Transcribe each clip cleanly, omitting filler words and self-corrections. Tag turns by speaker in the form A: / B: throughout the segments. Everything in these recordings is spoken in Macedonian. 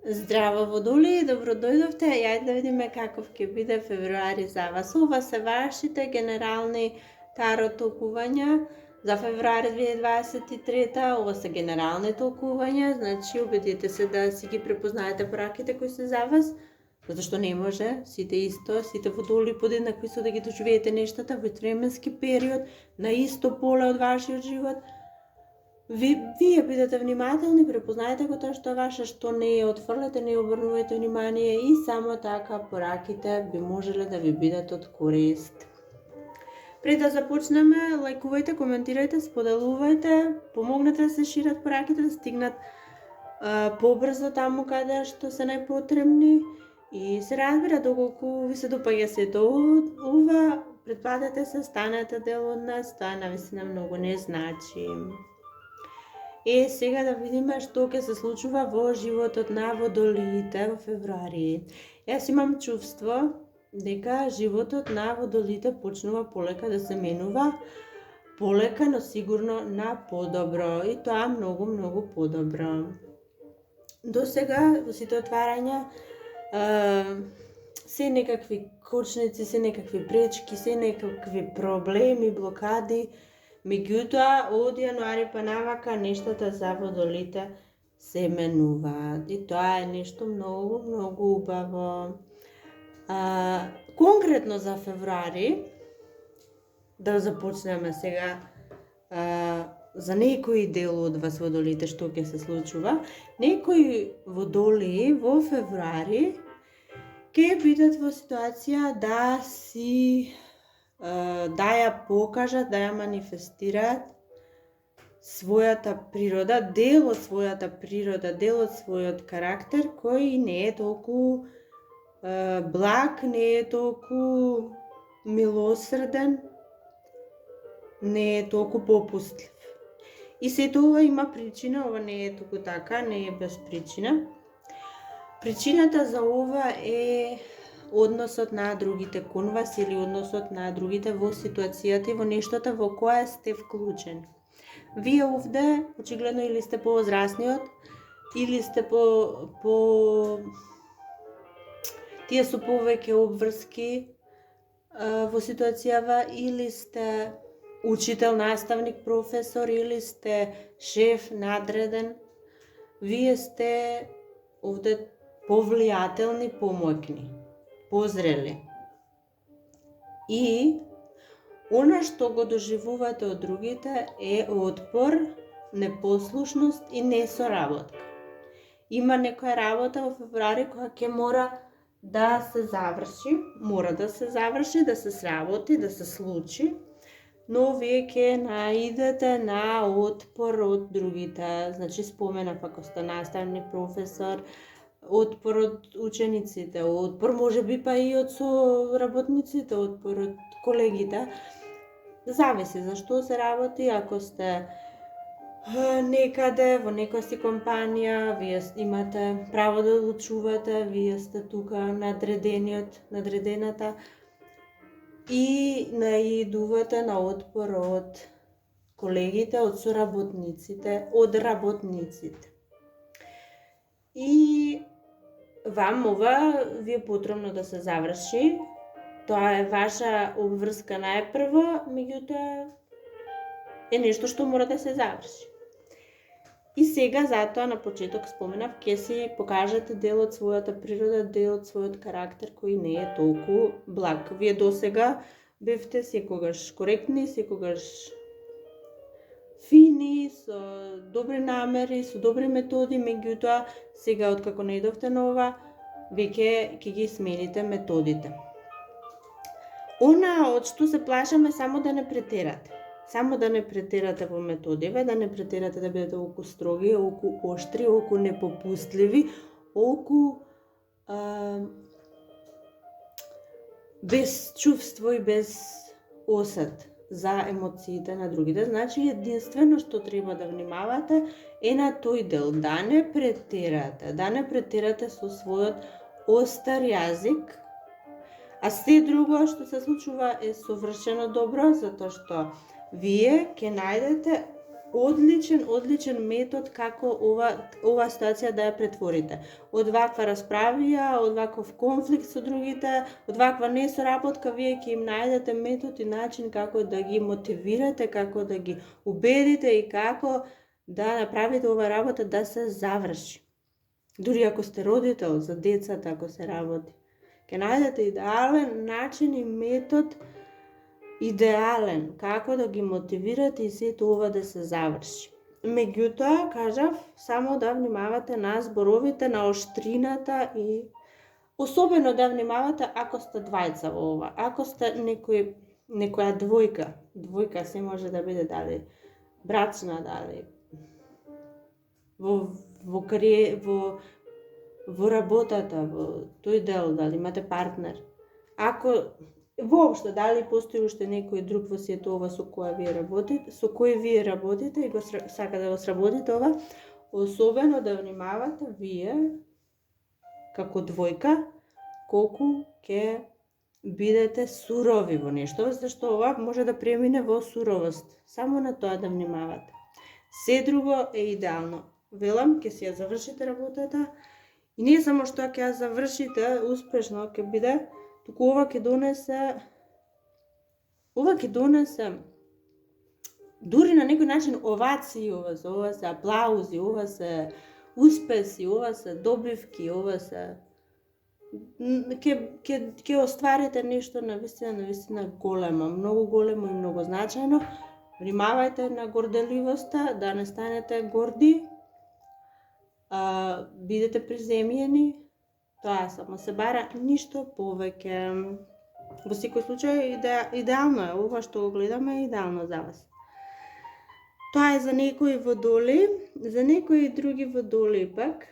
A: Здраво, водолеи, добро дојдовте. Јајде да видиме каков ќе биде февруари за вас. Ова се вашите генерални таро толкувања за февруари 2023. Ова се генерални толкувања, значи убедите се да си ги препознаете пораките кои се за вас, затоа што не може сите исто, сите водолеи подеднакви со да ги доживеете нештата во временски период, на исто поле од вашиот живот. Вие бидете внимателни, препознаете го тоа што е ваше, што не е, отфрлете, не обрнувајте внимание и само така пораките би можеле да ви бидат од корист. Пред да започнеме, лајкувајте, коментирајте, споделувајте, помогнете да се шират пораките, да стигнат побрзо таму каде што се најпотребни и се разбира доколку ви се допаѓа сето ова, претплатете се, станете дел од нас, тоа навистина многу не значи. Сега да видиме што ќе се случува во животот на водолиите во февруари. Јас имам чувство дека животот на водолиите почнува полека да се менува, полека, но сигурно на подобро и тоа многу подобро. До сега во сите отварања се некакви кочници, се некакви пречки, се некакви проблеми, блокади. Меѓутоа, од јануари па навака нештата за водолите се менуваат и тоа е нешто многу убаво. Конкретно за февруари, да започнеме сега за некој дел од вас водолите што ќе се случува. Некои водолии во февруари ќе бидат во ситуација да си да ја покажат, да ја манифестираат својата природа, дел од својата природа, дел од својот карактер кој не е толку благ, не е толку милосрден, не е толку попустлив. И сето ова има причина, ова не е толку така, не е без причина. Причината за ова е односот на другите кон вас или односот на другите во ситуацијата и во нештото во која сте вклучени. Вие овде очигледно или сте повозрасниот, или сте по тие со повеќе обврски во ситуацијава, или сте учител, наставник, професор, или сте шеф, надреден. Вие сте овде повлијателни, помоќни, позрели. И она што го доживувате од другите е отпор, непослушност и несоработка. Има некоја работа во февруари која ќе мора да се заврши, да се сработи, да се случи, но вие ќе наидете на отпор од другите. Значи споменав, ако сте наставник, професор, отпор од учениците, отпор можеби па и од соработниците, отпор од колегите. Зависи за што се работи, ако сте некаде во некоја си компанија, вие имате право да одлучувате, вие сте тука надредениот, надредената и наидувате на отпор од колегите, од соработниците, од работниците. И вам ова ви е потребно да се заврши. Тоа е ваша обврска најпрво, меѓутоа е нешто што мора да се заврши. И сега затоа на почеток споменав, ќе си покажете дел од својата природа, дел од својот карактер кој не е толку благ. Вие досега бевте секогаш коректни, секогаш фини, со добри намери, со добри методи, меѓутоа сега откако наидовте на ова, веќе ќе ги смените методите. Она од што се плашаме само да не претерате. Само да не претерате во методиве, да не претерате да бидете оку строги, оку оштри, оку непопустливи, оку без чувство и без осет за емоциите на другите. Значи единствено што треба да внимавате е на тој дел, да не претерате со својот остар јазик, а се друго што се случува е совршено добро, затоа што вие ќе најдете одличен метод како ова ситуација да ја претворите. Од ваква расправија, од ваков конфликт со другите, од ваква несоработка, вие ќе им најдете метод и начин како да ги мотивирате, како да ги убедите и како да направите ова работа да се заврши. Дури ако сте родител, за децата ако се работи. Ќе најдете идеален начин и метод, идеален, како да ги мотивирате и сето ова да се заврши. Меѓутоа, кажав, само да внимавате на зборовите, на оштрината и особено да внимавате ако сте двајца во ова. Ако сте некоја двојка се може да биде дали брачна, дали во работата, во тој дел, дали имате партнер. Ако воопшто дали постои уште некој друг во сето ова со кој вие работите и го сака да го сработите ова, особено да внимавате вие како двојка колку ќе бидете сурови во нешто, зашто ова може да премине во суровост. Само на тоа да внимавате. Се друго е идеално. Велам, ќе си ја завршите работата и не само што ќе ја завршите успешно, ќе биде, туку ова ќе донесе дури на некој начин овации, ова се аплаузи, ова се успеси, ова се добивки, ова се ќе остварите нешто навистина големо, многу големо и многу значајно. Внимавајте на горделивоста, да не станете горди, бидете приземјени, тоа само се бара, ништо повеќе. Во секој случај идеално е, ова што го гледаме е идеално за вас. Тоа е за некои водоли, за некои други водоли пак.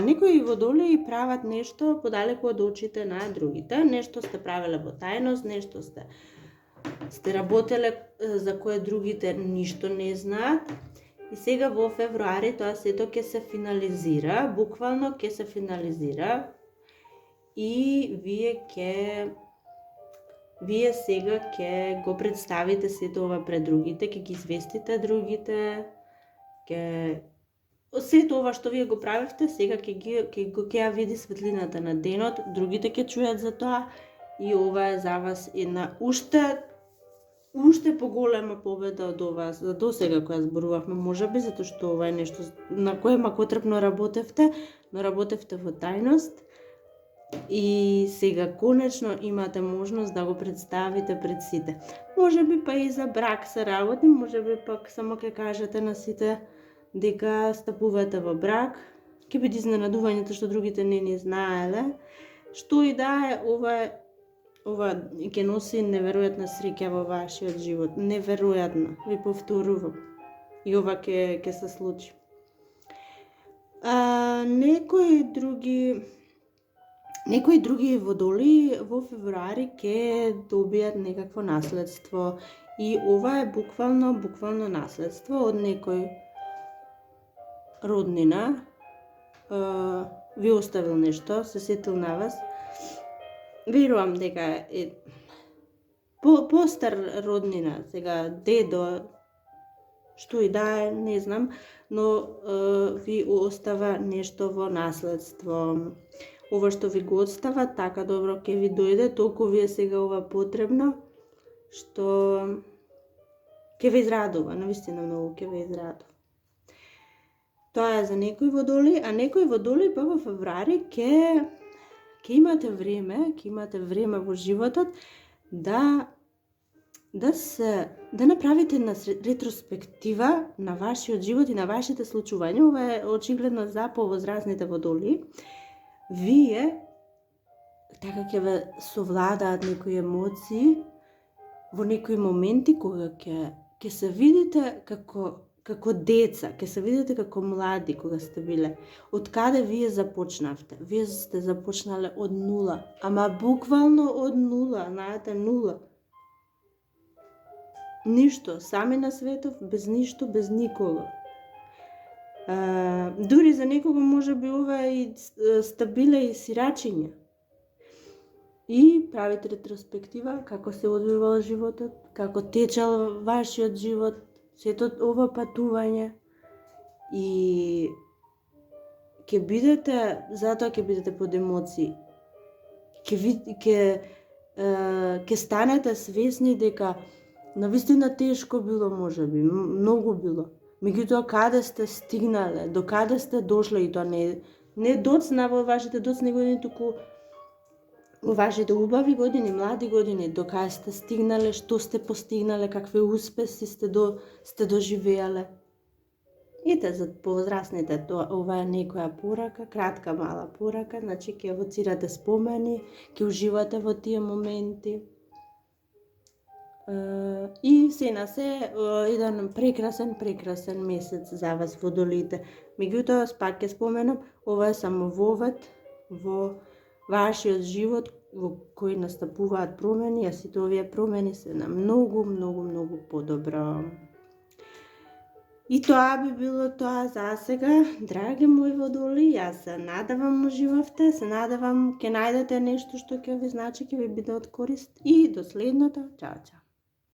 A: Некои водоли прават нешто подалеку од очите на другите, нешто сте правеле во тајност, нешто сте работеле за кое другите ништо не знаат. И сега во февруари тоа сето ќе се финализира, буквално ќе се финализира и вие сега ќе го представите сето ова пред другите, ќе ги известите другите, сето ова што вие го правевте, сега ќе ја види светлината на денот, другите ќе чујат за тоа и ова е за вас една уште поголема победа од ова за досега која зборувавме, можеби, затоа што ова е нешто на кое макотрпно работевте, но работевте во тајност и сега конечно имате можност да го представите пред сите. Можеби па и за брак се работи, можеби пак само ќе кажете на сите дека стапувате во брак, ќе биде изненадувањето што другите не знаеле, што и да е, ова ќе носи неверојатна среќа во вашиот живот. Неверојатно, ви повторувам. И ова ќе се случи. Некои други водоли во февруари ќе добијат некакво наследство. И ова е буквално наследство од некој роднина. Ви оставил нешто, се сетил на вас. Верувам дека е постар роднина, сега дедо, што и да е, не знам, но ви остава нешто во наследство. Ова што ви го остава, така добро ќе ви дојде, толку ви е сега ова потребно, што ќе ви израдува, навистина многу ќе ви израдува. Тоа е за некои водоли, а некои водоли па во февруари ќе имате време во животот да направите ретроспектива на вашиот живот и на вашите случувања. Ова е очигледно за повозрастните водоли. Вие така ќе ве совладаат некои емоции во некои моменти кога ќе се видите како деца, ќе се видите како млади кога сте биле. Од каде вие започнавте? Вие сте започнале од нула, ама буквално од нула, знаете, нула. Ништо, сами на светов, без ништо, без никого. Дури за некого може би ова и стабиле и сирачиња. И правите ретроспектива како се одвивал животот, како течал вашиот живот, сето ова патување и ќе бидете, затоа ќе бидете под емоции. Ќе станете свесни дека навистина тешко било, можеби, многу било. Меѓутоа каде сте стигнале, до каде сте дошле и тоа не доцна во вашите доцни години, туку во вашите убави години, млади години, до каде сте стигнале, што сте постигнале, какви успеси сте доживеале. Ете, за повозрасните, ова е некоја порака, кратка мала порака, значи ќе евоцирате спомени, ќе уживате во тие моменти. И се на се еден прекрасен месец за вас водолите. Меѓутоа, пак ќе споменам, ова е само вовет во вашиот живот во кој настапуваат промени, а сите овие промени се на многу подобро. И тоа би било тоа за сега, драги мои водоли, јас се надевам уживавте, се надевам ќе најдете нешто што ќе ви значи, ќе ви биде од корист и до следното, чао.